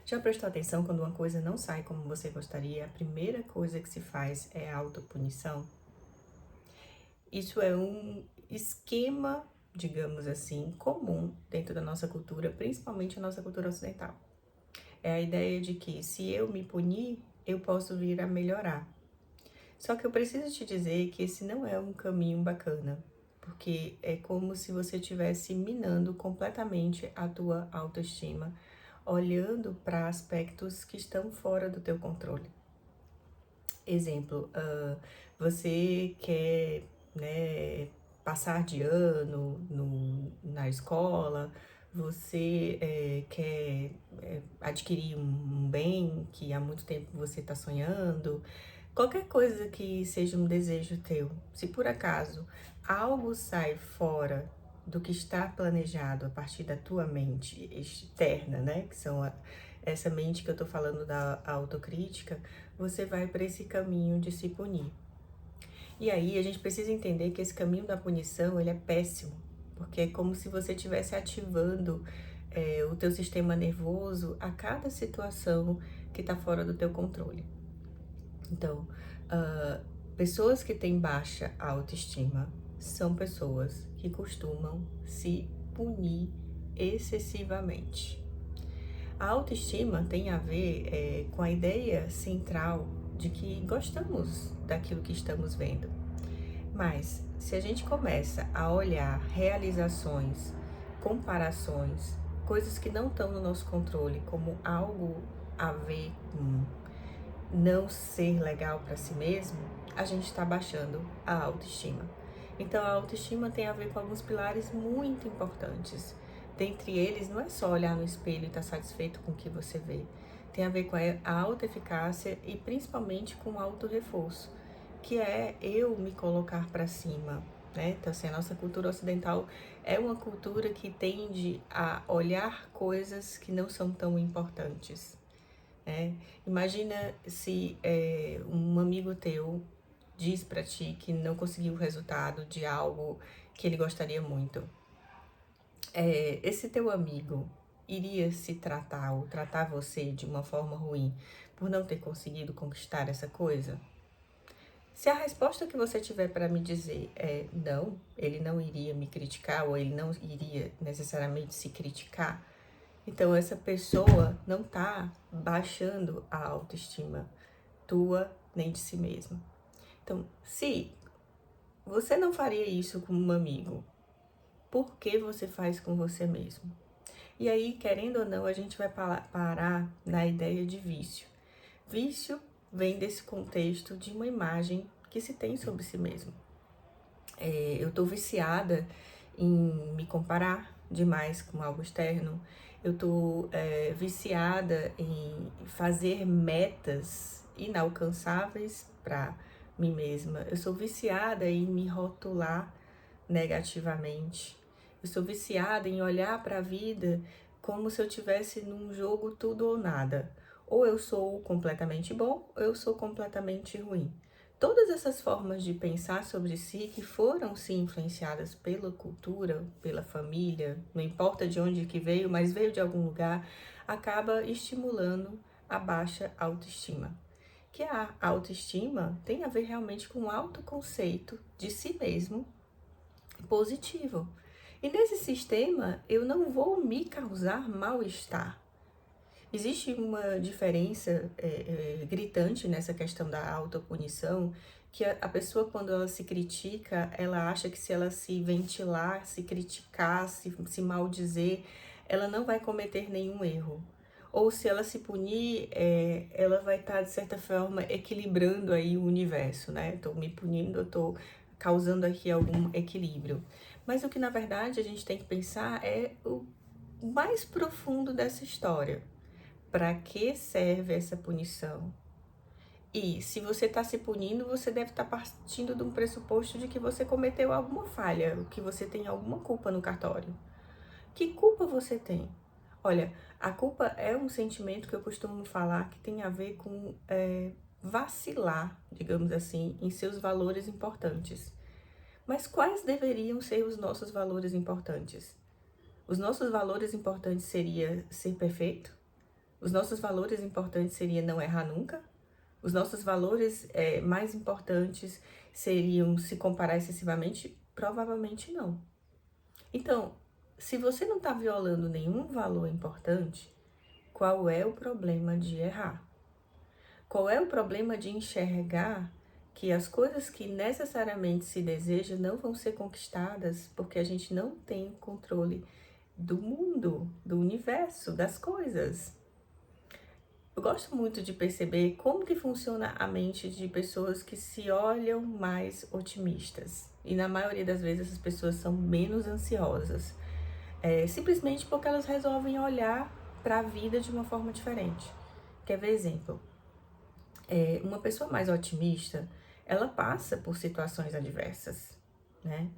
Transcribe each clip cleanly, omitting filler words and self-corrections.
Já prestou atenção quando uma coisa não sai como você gostaria? A primeira coisa que se faz é a autopunição? Isso é um esquema, digamos assim, comum dentro da nossa cultura, principalmente a nossa cultura ocidental. É a ideia de que se eu me punir, eu posso vir a melhorar. Só que eu preciso te dizer que esse não é um caminho bacana, porque é como se você estivesse minando completamente a tua autoestima, olhando para aspectos que estão fora do teu controle. Exemplo, você quer, né, passar de ano na escola, você quer adquirir um bem que há muito tempo você está sonhando, qualquer coisa que seja um desejo teu. Se por acaso algo sai fora do que está planejado a partir da tua mente externa, né, que são essa mente que eu tô falando da autocrítica, você vai para esse caminho de se punir. E aí a gente precisa entender que esse caminho da punição, ele é péssimo, porque é como se você estivesse ativando o teu sistema nervoso a cada situação que está fora do teu controle. Então, ah, pessoas que têm baixa autoestima são pessoas que costumam se punir excessivamente. A autoestima tem a ver com a ideia central de que gostamos daquilo que estamos vendo. Mas se a gente começa a olhar realizações, comparações, coisas que não estão no nosso controle como algo a ver com não ser legal para si mesmo, a gente está baixando a autoestima. Então a autoestima tem a ver com alguns pilares muito importantes. Dentre eles, não é só olhar no espelho e estar satisfeito com o que você vê. Tem a ver com a autoeficácia e principalmente com o autorreforço, que é eu me colocar para cima, né? Então, assim, a nossa cultura ocidental é uma cultura que tende a olhar coisas que não são tão importantes. Imagina se um amigo teu diz para ti que não conseguiu o resultado de algo que ele gostaria muito. Esse teu amigo iria se tratar ou tratar você de uma forma ruim por não ter conseguido conquistar essa coisa? Se a resposta que você tiver para me dizer é não, ele não iria me criticar ou ele não iria necessariamente se criticar, então essa pessoa não está baixando a autoestima tua nem de si mesma. Então, se você não faria isso com um amigo, por que você faz com você mesmo? E aí, querendo ou não, a gente vai parar na ideia de vício. Vício vem desse contexto de uma imagem que se tem sobre si mesmo. Eu tô viciada em me comparar demais com algo externo. Eu tô viciada em fazer metas inalcançáveis para mim mesma. Eu sou viciada em me rotular negativamente. Eu sou viciada em olhar para a vida como se eu tivesse num jogo tudo ou nada. Ou eu sou completamente bom, ou eu sou completamente ruim. Todas essas formas de pensar sobre si que foram sim influenciadas pela cultura, pela família, não importa de onde que veio, mas veio de algum lugar, acaba estimulando a baixa autoestima. Que a autoestima tem a ver realmente com o autoconceito de si mesmo positivo. E nesse sistema eu não vou me causar mal-estar. Existe uma diferença gritante nessa questão da autopunição, que a pessoa, quando ela se critica, ela acha que se ela se ventilar, se criticar, se maldizer, ela não vai cometer nenhum erro. Ou se ela se punir, ela vai estar, de certa forma, equilibrando aí o universo, né? Estou me punindo, eu estou causando aqui algum equilíbrio. Mas o que, na verdade, a gente tem que pensar é o mais profundo dessa história. Para que serve essa punição? E se você está se punindo, você deve estar partindo de um pressuposto de que você cometeu alguma falha, que você tem alguma culpa no cartório. Que culpa você tem? Olha, a culpa é um sentimento que eu costumo falar que tem a ver com vacilar, digamos assim, em seus valores importantes. Mas quais deveriam ser os nossos valores importantes? Os nossos valores importantes seria ser perfeito? Os nossos valores importantes seria não errar nunca? Os nossos valores mais importantes seriam se comparar excessivamente? Provavelmente não. Então, se você não está violando nenhum valor importante, qual é o problema de errar? Qual é o problema de enxergar que as coisas que necessariamente se deseja não vão ser conquistadas porque a gente não tem controle do mundo, do universo, das coisas? Eu gosto muito de perceber como que funciona a mente de pessoas que se olham mais otimistas. E na maioria das vezes essas pessoas são menos ansiosas. Simplesmente porque elas resolvem olhar para a vida de uma forma diferente. Quer ver exemplo? Uma pessoa mais otimista, ela passa por situações adversas, né?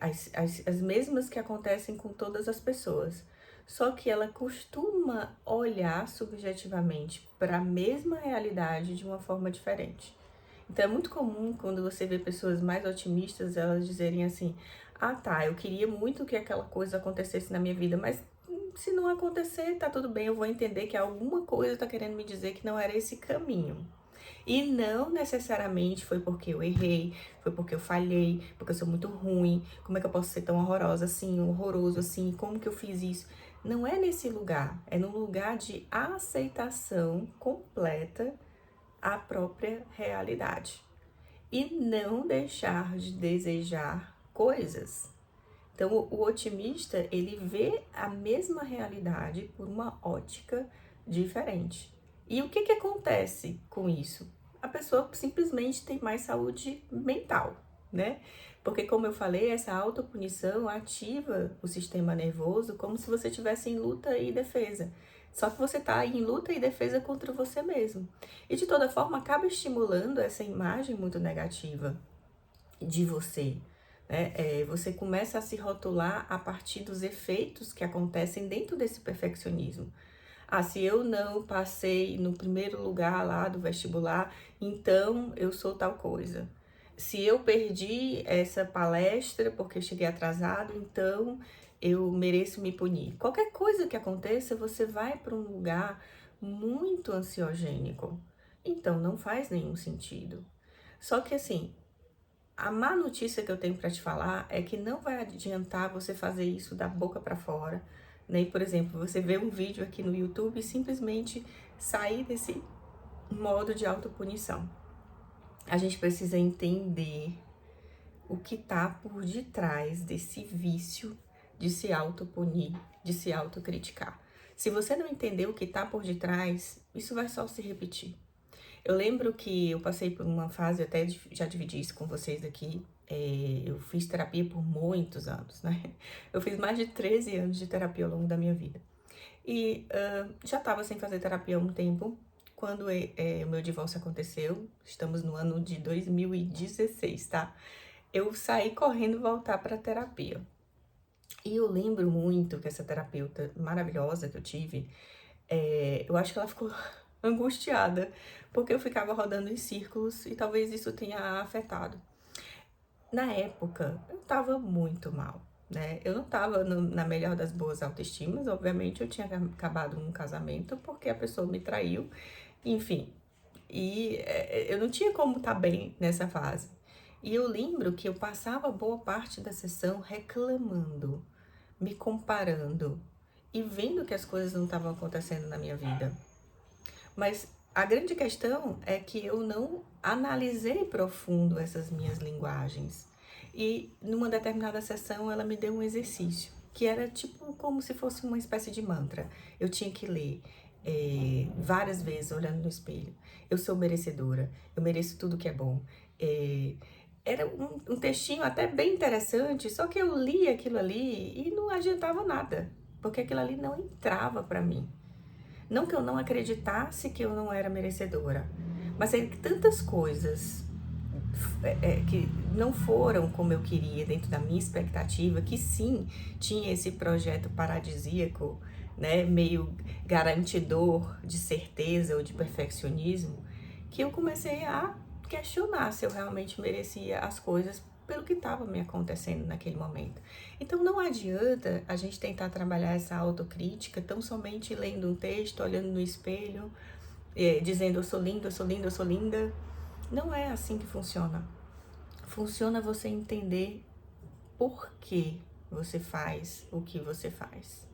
As mesmas que acontecem com todas as pessoas. Só que ela costuma olhar subjetivamente para a mesma realidade de uma forma diferente. Então é muito comum quando você vê pessoas mais otimistas, elas dizerem assim: ah tá, eu queria muito que aquela coisa acontecesse na minha vida, mas se não acontecer, tá tudo bem, eu vou entender que alguma coisa tá querendo me dizer que não era esse caminho. E não necessariamente foi porque eu errei, foi porque eu falhei, porque eu sou muito ruim, como é que eu posso ser tão horrorosa assim, horroroso assim, como que eu fiz isso? Não é nesse lugar, é no lugar de aceitação completa à própria realidade. E não deixar de desejar coisas. Então, o otimista, ele vê a mesma realidade por uma ótica diferente. E o que acontece com isso? A pessoa simplesmente tem mais saúde mental, né? Porque, como eu falei, essa autopunição ativa o sistema nervoso como se você estivesse em luta e defesa. Só que você está em luta e defesa contra você mesmo. E, de toda forma, acaba estimulando essa imagem muito negativa de você. Você começa a se rotular a partir dos efeitos que acontecem dentro desse perfeccionismo. Ah, se eu não passei no primeiro lugar lá do vestibular, então eu sou tal coisa. Se eu perdi essa palestra porque cheguei atrasado, então eu mereço me punir. Qualquer coisa que aconteça, você vai para um lugar muito ansiogênico. Então não faz nenhum sentido. Só que assim, a má notícia que eu tenho para te falar é que não vai adiantar você fazer isso da boca para fora, né? E, por exemplo, você vê um vídeo aqui no YouTube e simplesmente sair desse modo de autopunição. A gente precisa entender o que tá por detrás desse vício de se autopunir, de se autocriticar. Se você não entender o que tá por detrás, isso vai só se repetir. Eu lembro que eu passei por uma fase, até já dividi isso com vocês aqui, eu fiz terapia por muitos anos, né? Eu fiz mais de 13 anos de terapia ao longo da minha vida. E já estava sem fazer terapia há um tempo, quando o meu divórcio aconteceu, estamos no ano de 2016, tá? Eu saí correndo voltar para terapia. E eu lembro muito que essa terapeuta maravilhosa que eu tive, eu acho que ela ficou angustiada, porque eu ficava rodando em círculos e talvez isso tenha afetado. Na época, eu tava muito mal, né? Eu não tava na melhor das boas autoestimas, obviamente eu tinha acabado um casamento porque a pessoa me traiu, enfim. E eu não tinha como estar bem nessa fase. E eu lembro que eu passava boa parte da sessão reclamando, me comparando e vendo que as coisas não estavam acontecendo na minha vida. Mas a grande questão é que eu não analisei profundo essas minhas linguagens. E numa determinada sessão ela me deu um exercício, que era tipo como se fosse uma espécie de mantra. Eu tinha que ler várias vezes olhando no espelho. Eu sou merecedora, eu mereço tudo que é bom. Era um textinho até bem interessante, só que eu li aquilo ali e não adiantava nada, porque aquilo ali não entrava para mim. Não que eu não acreditasse que eu não era merecedora, mas é que tantas coisas que não foram como eu queria dentro da minha expectativa, que sim, tinha esse projeto paradisíaco, né, meio garantidor de certeza ou de perfeccionismo, que eu comecei a questionar se eu realmente merecia as coisas pelo que estava me acontecendo naquele momento. Então não adianta a gente tentar trabalhar essa autocrítica tão somente lendo um texto, olhando no espelho, dizendo eu sou lindo, eu sou linda, eu sou linda. Não é assim que funciona. Funciona você entender por que você faz o que você faz.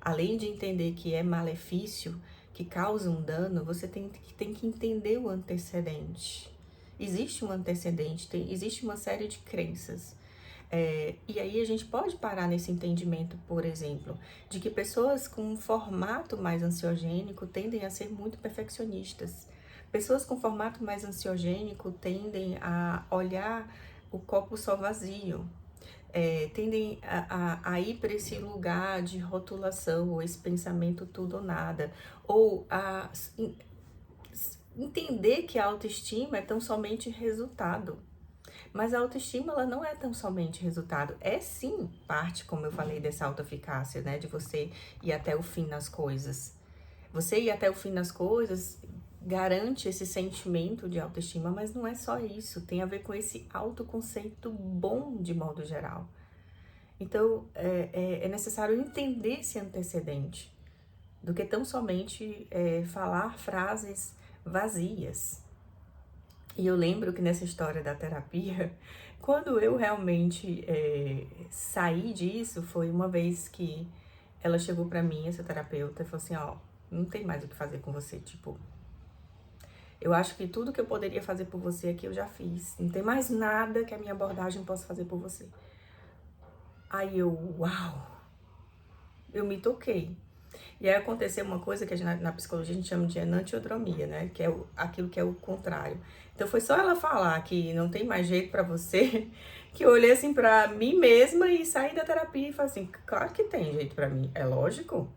Além de entender que é malefício, que causa um dano, você tem que entender o antecedente. Existe um antecedente, existe uma série de crenças. E aí a gente pode parar nesse entendimento, por exemplo, de que pessoas com um formato mais ansiogênico tendem a ser muito perfeccionistas. Pessoas com formato mais ansiogênico tendem a olhar o copo só vazio, tendem a ir para esse lugar de rotulação, ou esse pensamento tudo ou nada, ou a entender que a autoestima é tão somente resultado. Mas a autoestima, ela não é tão somente resultado, é sim parte, como eu falei, dessa autoeficácia, né, de você ir até o fim nas coisas. Você ir até o fim nas coisas garante esse sentimento de autoestima, mas não é só isso, tem a ver com esse autoconceito bom de modo geral. Então, é necessário entender esse antecedente, do que tão somente falar frases vazias. E eu lembro que nessa história da terapia, quando eu realmente saí disso, foi uma vez que ela chegou pra mim, essa terapeuta, e falou assim, ó, não tem mais o que fazer com você, tipo, eu acho que tudo que eu poderia fazer por você aqui eu já fiz, não tem mais nada que a minha abordagem possa fazer por você. Aí eu, uau, eu me toquei. E aí aconteceu uma coisa que na psicologia a gente chama de enantiodromia, né? Que é aquilo que é o contrário. Então foi só ela falar que não tem mais jeito pra você, que eu olhei assim pra mim mesma e saí da terapia e falei assim, claro que tem jeito pra mim, é lógico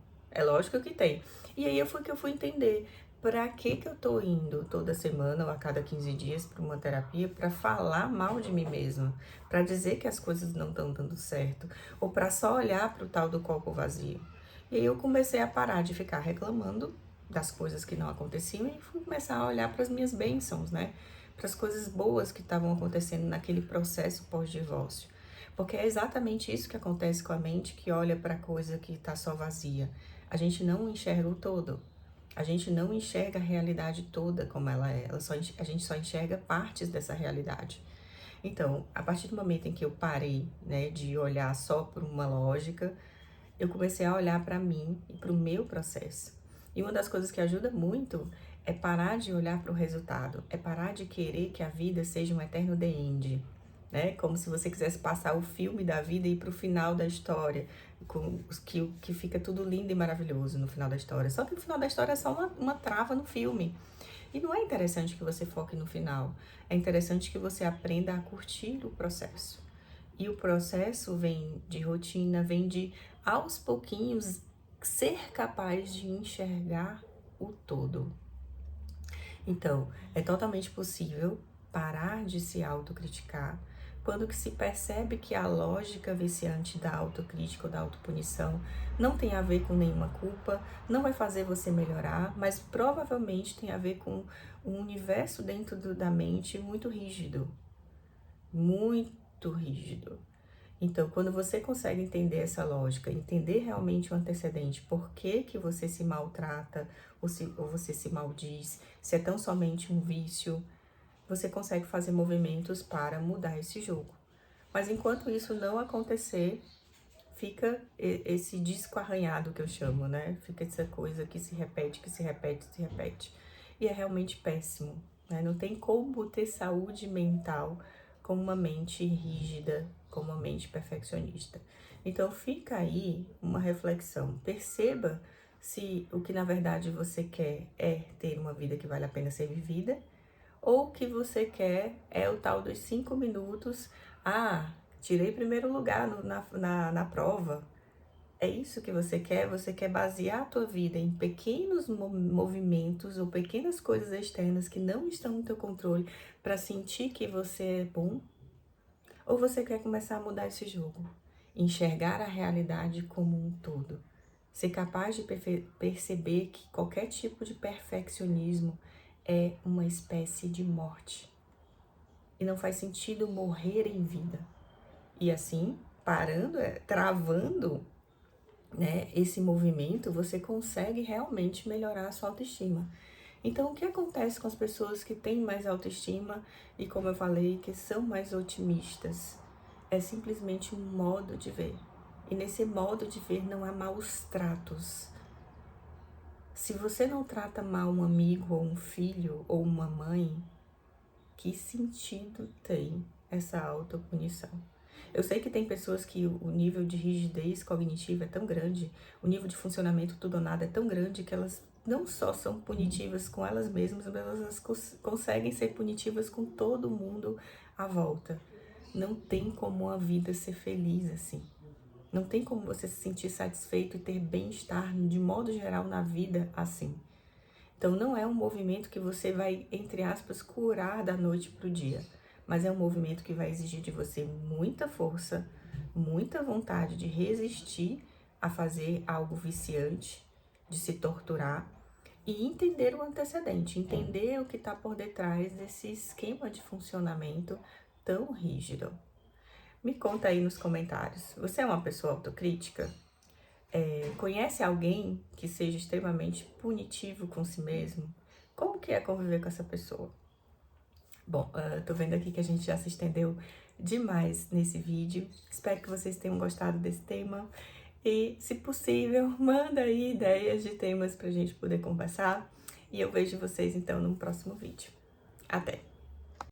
que tem. E aí eu fui entender pra que eu tô indo toda semana ou a cada 15 dias pra uma terapia pra falar mal de mim mesma, pra dizer que as coisas não estão dando certo, ou pra só olhar pro tal do copo vazio. E aí eu comecei a parar de ficar reclamando das coisas que não aconteciam e fui começar a olhar para as minhas bênçãos, né? Para as coisas boas que estavam acontecendo naquele processo pós-divórcio. Porque é exatamente isso que acontece com a mente que olha para a coisa que está só vazia. A gente não enxerga o todo. A gente não enxerga a realidade toda como ela é. A gente só enxerga partes dessa realidade. Então, a partir do momento em que eu parei, né, de olhar só por uma lógica, eu comecei a olhar para mim e para o meu processo. E uma das coisas que ajuda muito é parar de olhar para o resultado, é parar de querer que a vida seja um eterno the end, né? Como se você quisesse passar o filme da vida e ir para o final da história, que fica tudo lindo e maravilhoso no final da história. Só que no final da história é só uma trava no filme. E não é interessante que você foque no final, é interessante que você aprenda a curtir o processo. E o processo vem de rotina, vem de, aos pouquinhos, ser capaz de enxergar o todo. Então, é totalmente possível parar de se autocriticar quando que se percebe que a lógica viciante da autocrítica ou da autopunição não tem a ver com nenhuma culpa, não vai fazer você melhorar, mas provavelmente tem a ver com um universo dentro da mente muito rígido. Muito rígido. Então, quando você consegue entender essa lógica, entender realmente o antecedente, por que que você se maltrata ou você se maldiz, se é tão somente um vício, você consegue fazer movimentos para mudar esse jogo. Mas enquanto isso não acontecer, fica esse disco arranhado que eu chamo, né? Fica essa coisa que se repete, que se repete, se repete. E é realmente péssimo, né? Não tem como ter saúde mental com uma mente rígida, com uma mente perfeccionista. Então fica aí uma reflexão. Perceba se o que na verdade você quer é ter uma vida que vale a pena ser vivida, ou o que você quer é o tal dos 5 minutos. Ah, tirei primeiro lugar na prova. É isso que você quer? Você quer basear a tua vida em pequenos movimentos ou pequenas coisas externas que não estão no teu controle para sentir que você é bom? Ou você quer começar a mudar esse jogo? Enxergar a realidade como um todo. Ser capaz de perceber que qualquer tipo de perfeccionismo é uma espécie de morte. e não faz sentido morrer em vida. E assim, parando, travando, né, esse movimento, você consegue realmente melhorar a sua autoestima. Então, o que acontece com as pessoas que têm mais autoestima e, como eu falei, que são mais otimistas? É simplesmente um modo de ver. E nesse modo de ver não há maus tratos. Se você não trata mal um amigo, ou um filho, ou uma mãe, que sentido tem essa autopunição? Eu sei que tem pessoas que o nível de rigidez cognitiva é tão grande, o nível de funcionamento tudo ou nada é tão grande que elas não só são punitivas com elas mesmas, mas elas conseguem ser punitivas com todo mundo à volta. Não tem como a vida ser feliz assim. Não tem como você se sentir satisfeito e ter bem-estar de modo geral na vida assim. Então não é um movimento que você vai, entre aspas, curar da noite para o dia, mas é um movimento que vai exigir de você muita força, muita vontade de resistir a fazer algo viciante, de se torturar e entender o antecedente, entender o que está por detrás desse esquema de funcionamento tão rígido. Me conta aí nos comentários, você é uma pessoa autocrítica? Conhece alguém que seja extremamente punitivo com si mesmo? Como que é conviver com essa pessoa? Bom, tô vendo aqui que a gente já se estendeu demais nesse vídeo. Espero que vocês tenham gostado desse tema. E, se possível, manda aí ideias de temas pra gente poder conversar. E eu vejo vocês, então, no próximo vídeo. Até!